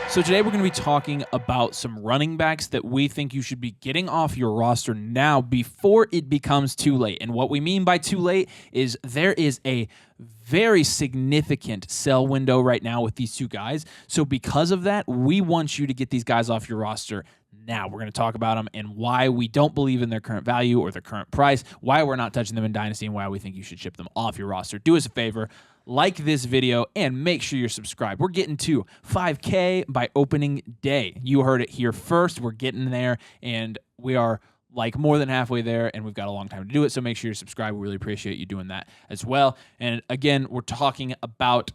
So today we're going to be talking about some running backs that we think you should be getting off your roster now before it becomes too late. And what we mean by too late is there is a very significant sell window right now with these two guys. So because of that, we want you to get these guys off your roster now. We're going to talk about them and why we don't believe in their current value or their current price, why we're not touching them in Dynasty, and why we think you should ship them off your roster. Do us a favor. Like this video and make sure you're subscribed. We're getting to 5K by opening day. You heard it here first. We're getting there, and we are like more than halfway there, and we've got a long time to do it, so make sure you're subscribed. We really appreciate you doing that as well. And again, we're talking about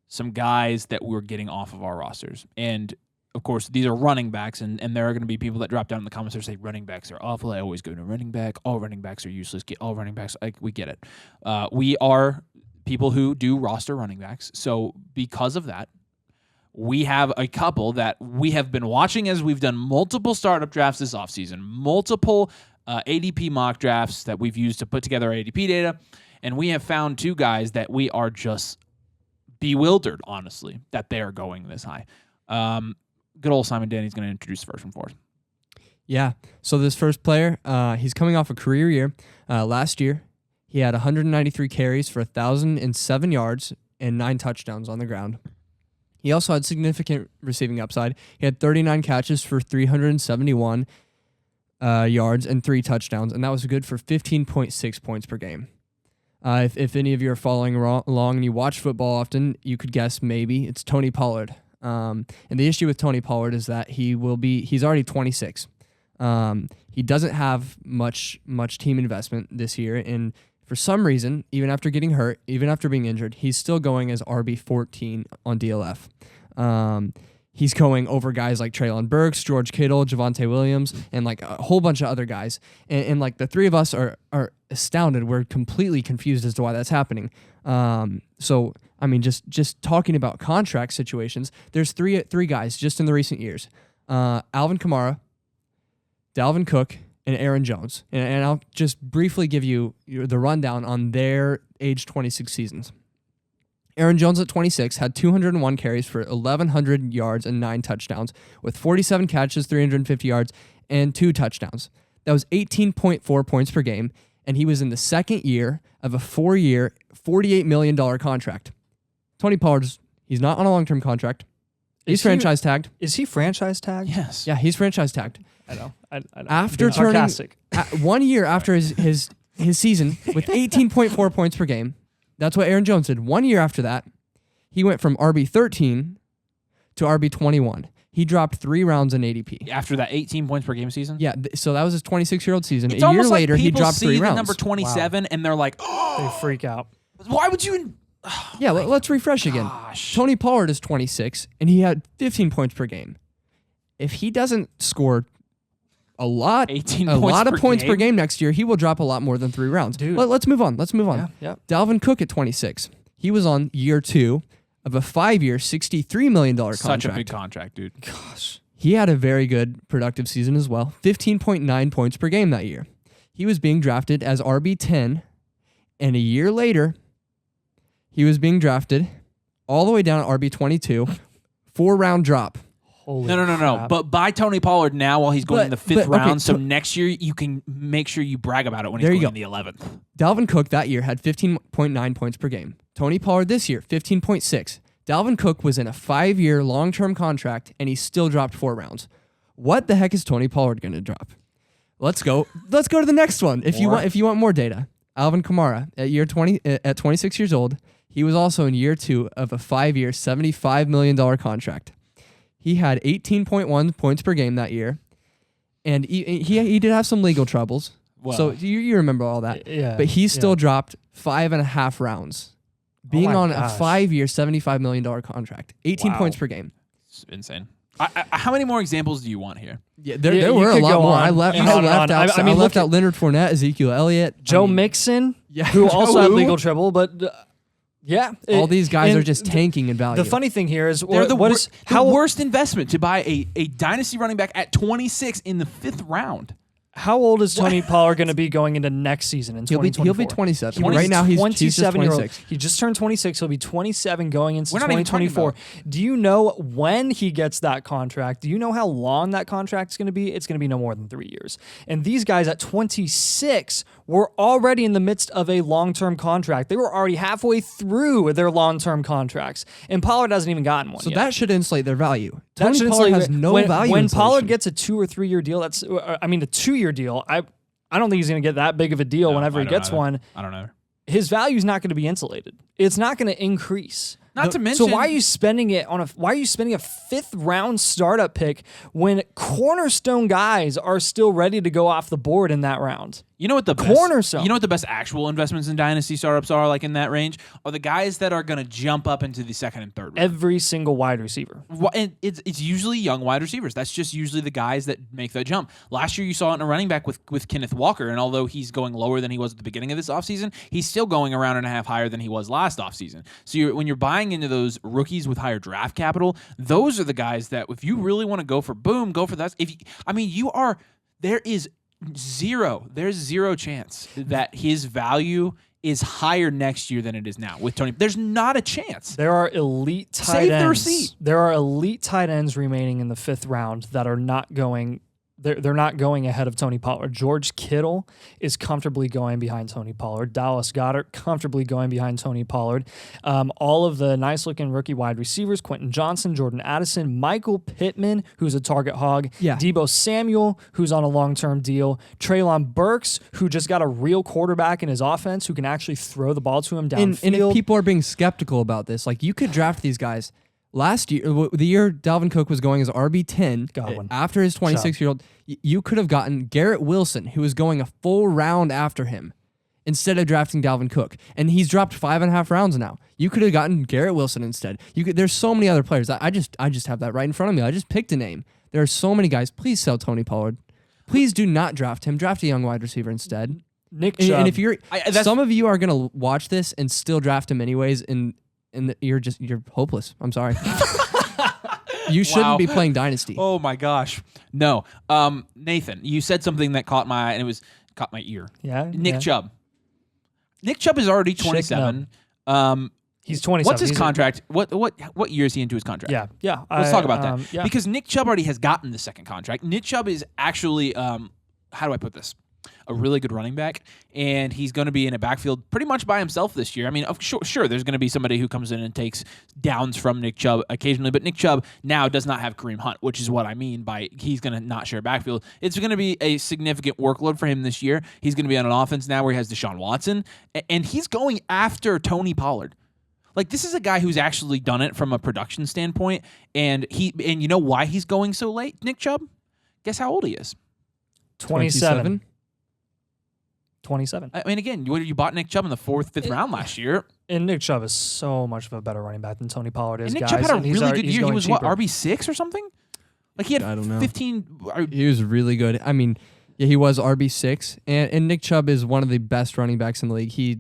some guys that we're getting off of our rosters. And of course, these are running backs, and there are going to be people that drop down in the comments that say running backs are awful. I always go to running back. All running backs are useless. Get all running backs. We get it. We are people who do roster running backs. So because of that, we have a couple that we have been watching as we've done multiple startup drafts this offseason, multiple ADP mock drafts that we've used to put together our ADP data, and we have found two guys that we are just bewildered, honestly, that they are going this high. Good old Simon Danny's going to introduce the first one for us. Yeah, so this first player, he's coming off a career year. Last year, he had 193 carries for 1,007 yards and 9 touchdowns on the ground. He also had significant receiving upside. He had 39 catches for 371 yards and 3 touchdowns, and that was good for 15.6 points per game. If any of you are following along and you watch football often, you could guess maybe it's Tony Pollard. And the issue with Tony Pollard is that he's already 26. He doesn't have much team investment this year, and for some reason, even after getting hurt, even after being injured, he's still going as RB14 on DLF. He's going over guys like Treylon Burks, George Kittle, Javonte Williams, and like a whole bunch of other guys. And like the three of us are astounded. We're completely confused as to why that's happening. So I mean, just talking about contract situations, there's three guys just in the recent years: Alvin Kamara, Dalvin Cook, and Aaron Jones. And I'll just briefly give you the rundown on their age 26 seasons. Aaron Jones at 26 had 201 carries for 1,100 yards and 9 touchdowns, with 47 catches, 350 yards, and 2 touchdowns. That was 18.4 points per game, and he was in the second year of a 4-year, $48 million contract. Tony Pollard, he's not on a long-term contract. He's franchise tagged. Is he franchise tagged? Yes. Yeah, he's franchise tagged. I know. After turning 1 year after his season with 18.4 points per game, that's what Aaron Jones did. 1 year after that, he went from RB13 to RB21. He dropped 3 rounds in ADP. After that 18 points per game season? Yeah, so that was his 26-year-old season. It's a year like later, he dropped 3 rounds. Number 27, and they're like, they freak out. Why would you... Yeah, let's refresh again. Tony Pollard is 26, and he had 15 points per game. If he doesn't score a lot of points per game next year, he will drop a lot more than 3 rounds. Dude. Let's move on. Yeah. Dalvin Cook at 26. He was on year 2 of a 5-year, $63 million contract. Such a big contract, dude. Gosh. He had a very good productive season as well. 15.9 points per game that year. He was being drafted as RB10, and a year later, he was being drafted all the way down at RB22, 4-round drop. Holy No. crap. But buy Tony Pollard now while he's going in the 5th round, okay, so next year you can make sure you brag about it when he's There going you in the 11th. Dalvin Cook that year had 15.9 points per game. Tony Pollard this year, 15.6. Dalvin Cook was in a 5-year long-term contract, and he still dropped 4 rounds. What the heck is Tony Pollard going to drop? Let's go to the next one. If you want more data. Alvin Kamara at 26 years old, he was also in year 2 of a 5-year, $75 million contract. He had 18.1 points per game that year, and he did have some legal troubles. Well, so you remember all that. Yeah. But he still dropped 5.5 rounds, being on gosh. a 5-year, $75 million contract. 18 points per game. It's insane. How many more examples do you want here? Yeah, there were a lot more. I left out Leonard Fournette, Ezekiel Elliott, Joe Mixon, yeah, who also had legal trouble, but yeah, all these guys are just tanking in value. The funny thing here is, They're the worst investment to buy a dynasty running back at 26 in the 5th round. How old is Tony Pollard going to be going into next season in 2024? He'll be 27. Right Right now, he's 27 just 26. He just turned 26. He'll be 27 going into We're not even talking 2024. about- Do you know when he gets that contract? Do you know how long that contract's going to be? It's going to be no more than 3 years. And these guys at 26 were already in the midst of a long-term contract. They were already halfway through their long-term contracts. And Pollard hasn't even gotten one So yet. that should insulate their value. That Tony should Pollard insulate has no when, value. When insulation. Pollard gets a 2 or 3 year deal, a 2-year deal, I don't think he's going to get that big of a deal No, whenever I he don't gets either. one. I don't know. His value is not going to be insulated. It's not going to increase. Not to mention, So why are you spending it on why are you spending a 5th round startup pick when cornerstone guys are still ready to go off the board in that round? you know what the Cornerstone. You know what the best actual investments in dynasty startups are like in that range? Are the guys that are going to jump up into the second and third round. Every single wide receiver. And it's usually young wide receivers. That's just usually the guys that make that jump. Last year, you saw it in a running back with Kenneth Walker, and although he's going lower than he was at the beginning of this offseason, he's still going around and a half higher than he was last offseason. So when you're buying into those rookies with higher draft capital, those are the guys that if you really want to go for that. There's zero chance that his value is higher next year than it is now with Tony. There's not a chance. There are elite tight Save ends. the receipt. There are elite tight ends remaining in the 5th round that are not going. They're not going ahead of Tony Pollard. George Kittle is comfortably going behind Tony Pollard. Dallas Goedert comfortably going behind Tony Pollard. All of the nice-looking rookie wide receivers, Quentin Johnson, Jordan Addison, Michael Pittman, who's a target hog, Yeah. Deebo Samuel, who's on a long-term deal, Treylon Burks, who just got a real quarterback in his offense who can actually throw the ball to him downfield. And if people are being skeptical about this, like you could draft these guys. Last year, the year Dalvin Cook was going as RB10, Godwin. after his 26-year-old, you could have gotten Garrett Wilson, who was going a full round after him, instead of drafting Dalvin Cook. And he's dropped 5.5 rounds now. You could have gotten Garrett Wilson instead. There's so many other players. I just have that right in front of me. I just picked a name. There are so many guys. Please sell Tony Pollard. Please do not draft him. Draft a young wide receiver instead. Nick And, Chubb. and if you're, that's- some of you are gonna watch this and still draft him anyways, and you're hopeless. I'm sorry. You shouldn't Wow. be playing Dynasty. Oh my gosh. No. Nathan, you said something that caught my eye, and caught my ear. yeah, Nick yeah. Chubb. Nick Chubb is already 27. He's 27. What's his He's contract? What year is he into his contract? Yeah. Let's talk about that. Yeah. Because Nick Chubb already has gotten the second contract. Nick Chubb is actually, how do I put this? A really good running back, and he's going to be in a backfield pretty much by himself this year. I mean, sure, there's going to be somebody who comes in and takes downs from Nick Chubb occasionally, but Nick Chubb now does not have Kareem Hunt, which is what I mean by he's going to not share backfield. It's going to be a significant workload for him this year. He's going to be on an offense now where he has Deshaun Watson, and he's going after Tony Pollard. Like, this is a guy who's actually done it from a production standpoint, and you know why he's going so late, Nick Chubb? Guess how old he is? 27. 27. I mean, again, you bought Nick Chubb in the 4th, 5th round last year. And Nick Chubb is so much of a better running back than Tony Pollard is, And Nick guys. Chubb had a and he's really already- good he's year. He going was, cheaper. RB6 or something? Like, he had I don't know. 15. He was really good. I mean, yeah, he was RB6, and Nick Chubb is one of the best running backs in the league. He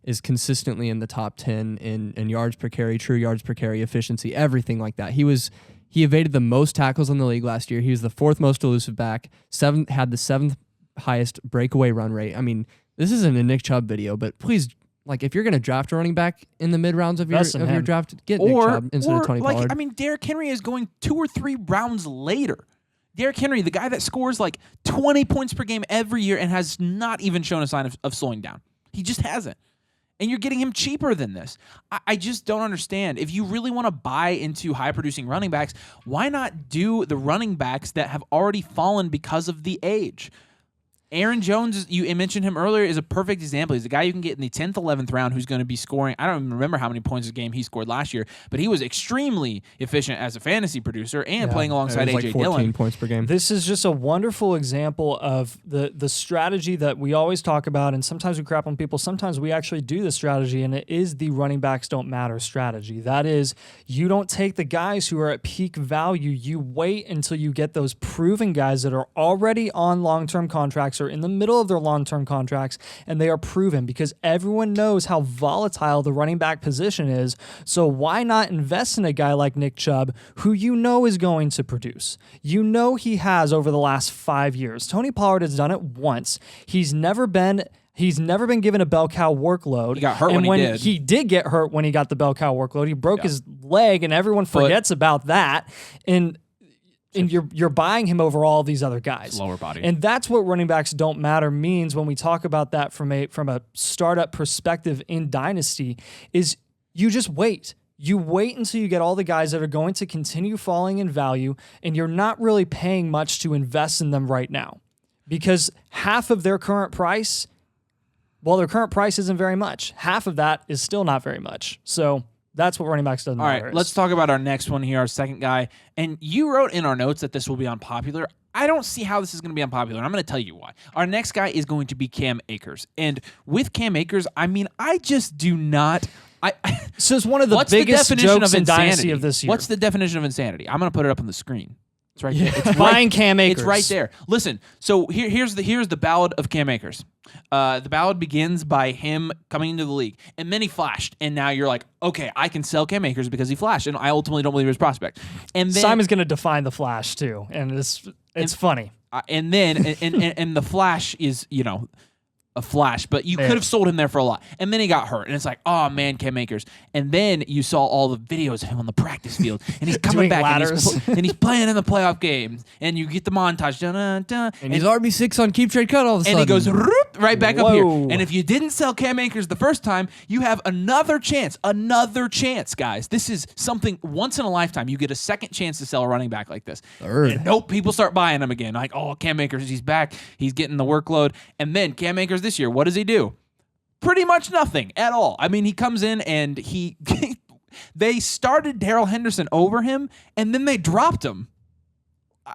is consistently in the top 10 in yards per carry, true yards per carry, efficiency, everything like that. He evaded the most tackles in the league last year. He was the 4th most elusive back. Had the 7th highest breakaway run rate. I mean, this isn't a Nick Chubb video, but please, like, if you're going to draft a running back in the mid rounds of your draft, get Nick Chubb instead of Tony Pollard. I mean, Derrick Henry is going 2 or 3 rounds later. Derrick Henry, the guy that scores like 20 points per game every year and has not even shown a sign of slowing down. He just hasn't. And you're getting him cheaper than this. I just don't understand. If you really want to buy into high-producing running backs, why not do the running backs that have already fallen because of the age? Aaron Jones, you mentioned him earlier, is a perfect example. He's a guy you can get in the 10th, 11th round who's going to be scoring. I don't even remember how many points a game he scored last year, but he was extremely efficient as a fantasy producer and playing alongside it was A.J. like 14 Dillon. points per game. This is just a wonderful example of the strategy that we always talk about, and sometimes we crap on people. Sometimes we actually do the strategy, and it is the running backs don't matter strategy. That is, you don't take the guys who are at peak value. You wait until you get those proven guys that are already on long-term contracts or roster in the middle of their long-term contracts, and they are proven because everyone knows how volatile the running back position is. So why not invest in a guy like Nick Chubb, who you know is going to produce? You know he has over the last 5 years. Tony Pollard has done it once. He's never been given a bell cow workload. He got hurt and when he did. He did get hurt when he got the bell cow workload. He broke his leg, and everyone forgets about that. And you're buying him over all these other guys. Lower body. And that's what running backs don't matter means when we talk about that from a startup perspective in Dynasty is you just wait. You wait until you get all the guys that are going to continue falling in value, and you're not really paying much to invest in them right now because half of their current price, well, their current price isn't very much. Half of that is still not very much. So that's what running backs doesn't matter. All right, let's talk about our next one here, our second guy. And you wrote in our notes that this will be unpopular. I don't see how this is going to be unpopular, and I'm going to tell you why. Our next guy is going to be Cam Akers. And with Cam Akers, I mean, I just do not... So it's one of the biggest jokes in Dynasty of this year. What's the definition of insanity? I'm going to put it up on the screen. It's right there. It's buying Cam Akers. It's right there. Listen, so here's the ballad of Cam Akers. The ballad begins by him coming into the league, and then he flashed, and now you're like, okay, I can sell Cam Akers because he flashed, and I ultimately don't believe his prospect. And then, Simon's going to define the flash too, and it's funny. And then and the flash is a flash, but you could have sold him there for a lot. And then he got hurt, and it's like, oh man, Cam Akers. And then you saw all the videos of him on the practice field, and he's coming back, and he's playing in the playoff games, and you get the montage, and he's RB6 on Keep Trade Cut all of a sudden. And he goes right back up here. And if you didn't sell Cam Akers the first time, you have another chance, guys. This is something once in a lifetime. You get a second chance to sell a running back like this. And nope, people start buying him again. Like, oh, Cam Akers, he's back. He's getting the workload. And then Cam Akers this year, what does he do? Pretty much nothing at all. I mean, he comes in and they started Darrell Henderson over him, and then they dropped him.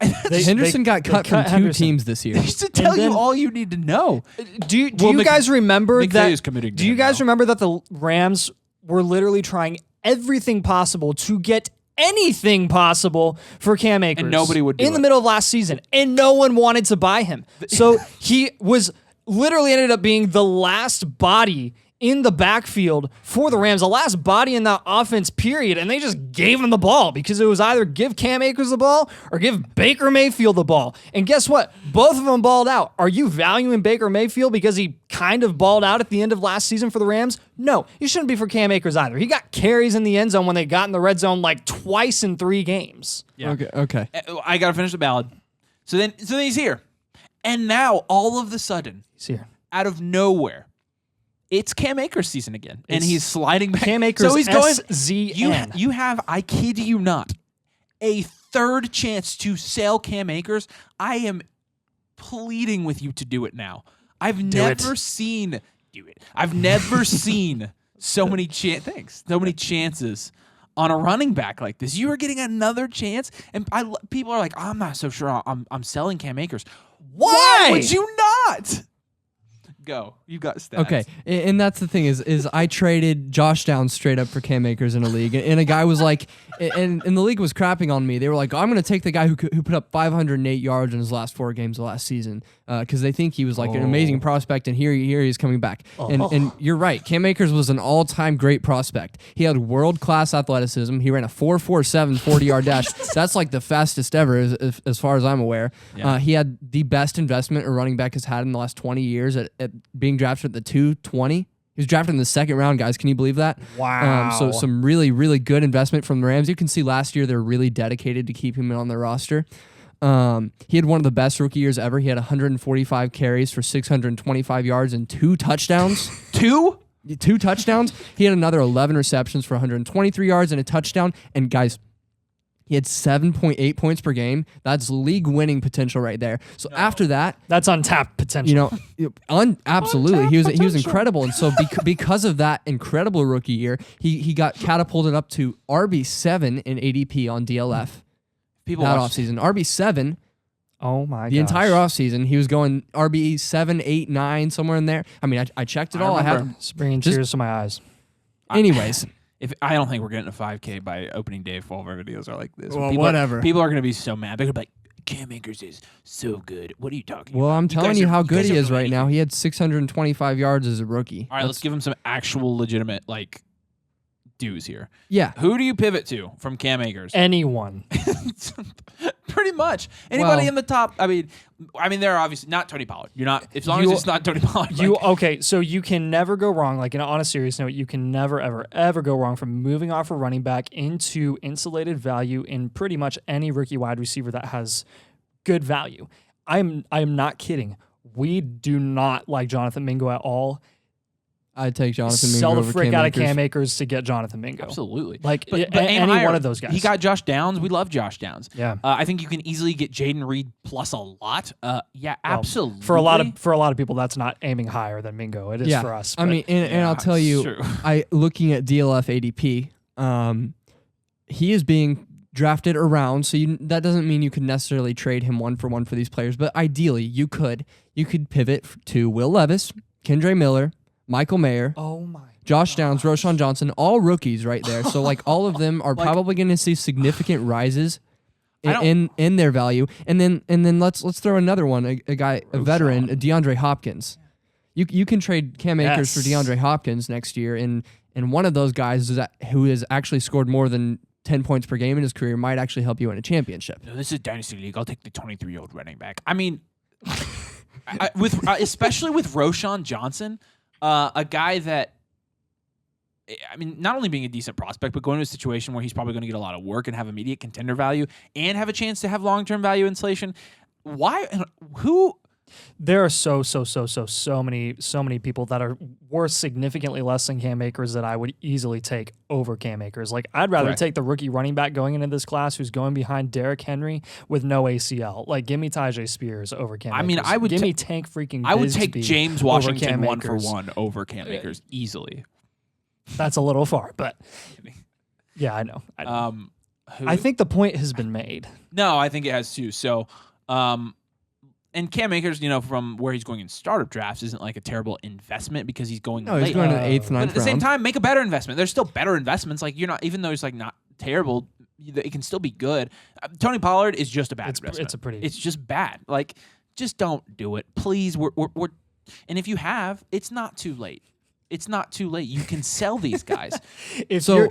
Henderson got cut from two teams this year. Just to tell you all you need to know. Do you guys remember that? Do you guys remember that the Rams were literally trying everything possible to get anything possible for Cam Akers? And nobody would do it. In the middle of last season, and no one wanted to buy him. So he was literally ended up being the last body in the backfield for the Rams, the last body in that offense, period, and they just gave him the ball because it was either give Cam Akers the ball or give Baker Mayfield the ball. And guess what? Both of them balled out. Are you valuing Baker Mayfield because he kind of balled out at the end of last season for the Rams? No, you shouldn't be for Cam Akers either. He got carries in the end zone when they got in the red zone like twice in 3 games. Yeah. Okay. I got to finish the ballad. So then he's here. And now, all of a sudden, he's here. Out of nowhere, it's Cam Akers season again. And he's sliding back. Cam Akers, so he's going, SZN. You have, I kid you not, a third chance to sell Cam Akers. I am pleading with you to do it now. I've never seen so many chances on a running back like this. You are getting another chance, and people are like, I'm not so sure I'm selling Cam Akers. Why would you not? Go. You got stats. Okay, and that's the thing is I traded Josh Downs straight up for Cam Akers in a league, and a guy was like, and the league was crapping on me. They were like, I'm going to take the guy who put up 508 yards in his last 4 games of last season because they think he was like an amazing prospect, and here he is coming back. And you're right, Cam Akers was an all-time great prospect. He had world-class athleticism. He ran a 4.47 40-yard dash. That's like the fastest ever as far as I'm aware. Yeah. He had the best investment a running back has had in the last 20 years at being drafted at the 220. He was drafted in the 2nd round, guys. Can you believe that? Wow. So some really, really good investment from the Rams. You can see last year they're really dedicated to keep him on their roster. He had one of the best rookie years ever. He had 145 carries for 625 yards and 2 touchdowns. 2 touchdowns. He had another 11 receptions for 123 yards and a touchdown. And guys, he had 7.8 points per game. That's league-winning potential right there. So after that, that's untapped potential. Absolutely, he was incredible. And so because of that incredible rookie year, he got catapulted up to RB7 in ADP on DLF. That offseason, RB7. Oh my! The entire offseason, he was going RB7, 8, 9, somewhere in there. I mean, I checked it all. It's bringing tears to my eyes. Anyways. I don't think we're getting a 5K by opening day if all of our videos are like this. Well, whatever. People are going to be so mad. They're going to be like, Cam Akers is so good. What are you talking Well, about? I'm telling you how good he is right now. All He had 625 yards as a rookie. right, let's give him some actual legitimate dues here. Yeah. Who do you pivot to from Cam Akers? Anyone. Pretty much anybody Well- in the top. I mean, they're obviously not Tony Pollard. You're not as long as it's not Tony Pollard. Okay, so you can never go wrong. Like, on a serious note, you can never, ever, ever go wrong from moving off a running back into insulated value in pretty much any rookie wide receiver that has good value. I am not kidding. We do not like Jonathan Mingo at all. I'd take Jonathan Mingo Sell the over frick Cam out Akers. of Cam Akers to get Jonathan Mingo. Absolutely. Like, But any aim higher. one of those guys. He got Josh Downs. We love Josh Downs. Yeah. I think you can easily get Jaden Reed plus a lot. Yeah, absolutely. For a lot of people, that's not aiming higher than Mingo. It is for us. I mean, and I'll tell you, true. looking at DLF ADP, he is being drafted around, so that doesn't mean you could necessarily trade him 1-for-1 for these players, but ideally you could pivot to Will Levis, Kendre Miller, Michael Mayer, oh my, Josh Downs, Roshan Johnson, all rookies right there. So all of them are probably going to see significant rises in their value. And then let's throw another one, a veteran, DeAndre Hopkins. You can trade Cam Akers for DeAndre Hopkins next year, and one of those guys who has actually scored more than 10 points per game in his career might actually help you win a championship. No, this is Dynasty League. I'll take the 23-year-old running back. I mean, especially with Roshan Johnson, a guy that, I mean, not only being a decent prospect, but going to a situation where he's probably going to get a lot of work and have immediate contender value and have a chance to have long-term value inflation. Why? Who? there are so many people that are worth significantly less than Cam Akers that I would easily take over Cam Akers. Like, I'd rather Correct. take the rookie running back going into this class who's going behind Derrick Henry with no ACL. Like, give me Tajay Spears over Cam Akers. I mean, I would give me Tank freaking. I would take Bigsby James over Washington Cam 1-for-1 over Cam Akers easily. That's a little far, but yeah, I know. I think the point has been made. No, I think it has too. So, and Cam Akers, from where he's going in startup drafts, isn't like a terrible investment because he's going No, late. he's going to the 8th, 9th But at the same round. time, make a better investment. There's still better investments. Like, you're not, even though it's like not terrible, it can still be good. Tony Pollard is just a bad investment. It's just bad. Like, just don't do it, please. We're and if you have, it's not too late. It's not too late. You can sell these guys. If So you're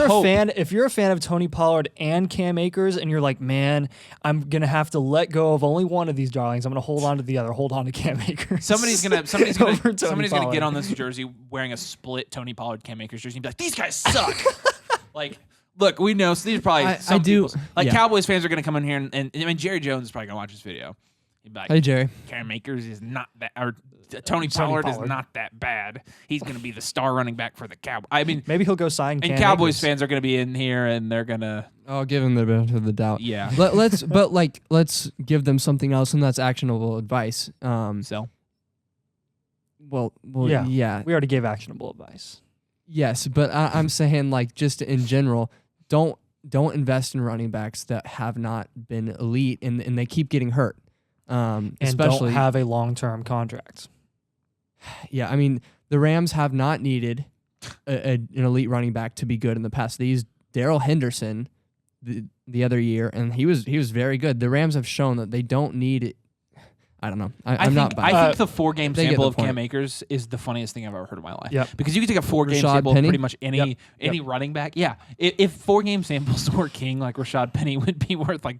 hope. if you're a fan of Tony Pollard and Cam Akers, and you're like, man, I'm gonna have to let go of only one of these darlings. I'm gonna hold on to the other. Hold on to Cam Akers. Somebody's gonna Pollard. get on this jersey wearing a split Tony Pollard Cam Akers jersey and be like, these guys suck. Like, look, we know. So these are probably some people. Like, Cowboys fans are gonna come in here and I mean, Jerry Jones is probably gonna watch this video. He'd be like, Hey, Jerry. Cam Akers is not that, or Tony Pollard is not that bad. He's going to be the star running back for the Cowboys. I mean, Maybe he'll go sign. and Cam Cowboys Akers. fans are going to be in here and they're going to. I'll give him the benefit of the doubt. Yeah. Let's give them something else, and that's actionable advice. Sell. Well, yeah. We already gave actionable advice. Yes, but I'm saying, like, just in general, don't invest in running backs that have not been elite and they keep getting hurt. And Especially don't have a long-term contract. Yeah, I mean, the Rams have not needed an elite running back to be good in the past. They used Darrell Henderson the other year, and he was very good. The Rams have shown that they don't need it. I don't know. I think the 4-game they get sample the of Cam point. Akers is the funniest thing I've ever heard in my life. Yep. Because you can take a 4-game Rashad sample Penny? of pretty much any running back. Yeah. If 4-game samples were king, like Rashad Penny would be worth like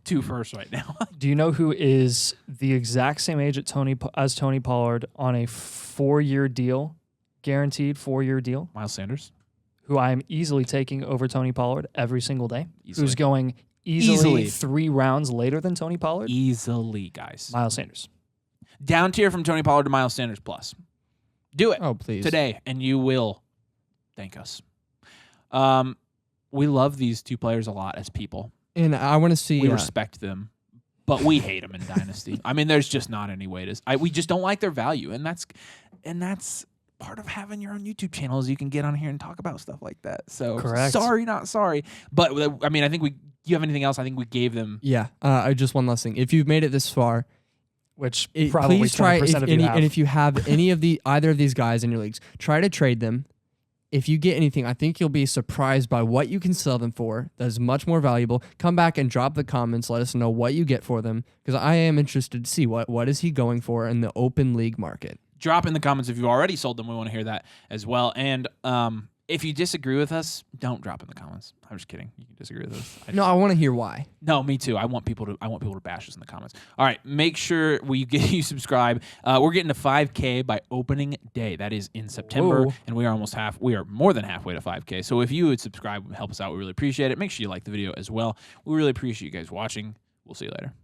2 firsts right now. Do you know who is the exact same age as Tony Pollard on a 4-year deal, guaranteed 4-year deal? Miles Sanders. Who I am easily taking over Tony Pollard every single day. Easily. Who's going easily 3 rounds later than Tony Pollard? Easily, guys. Miles Sanders. Down tier from Tony Pollard to Miles Sanders plus. Do it. Oh, please. Today, and you will thank us. We love these 2 players a lot as people. And I want to see. We respect them, but we hate them in Dynasty. I mean, there's just not any way to. We just don't like their value, and that's part of having your own YouTube channel. Is you can get on here and talk about stuff like that. So correct. Sorry, not sorry. But I mean, I think you have anything else? I think we gave them. Yeah. Just one last thing. If you've made it this far, which probably please try. 20% of you have. And if you have either of these guys in your leagues, try to trade them. if you get anything, I think you'll be surprised by what you can sell them for. That is much more valuable. Come back and drop the comments. Let us know what you get for them, because I am interested to see what is he going for in the open league market. Drop in the comments if you already sold them. We want to hear that as well. And if you disagree with us, don't drop in the comments. I'm just kidding. You can disagree with us. I want to hear why. No, me too. I want people to bash us in the comments. All right, make sure you subscribe. We're getting to 5K by opening day. That is in September, Whoa. and we are more than halfway to 5K. So if you would subscribe, help us out. We really appreciate it. Make sure you like the video as well. We really appreciate you guys watching. We'll see you later.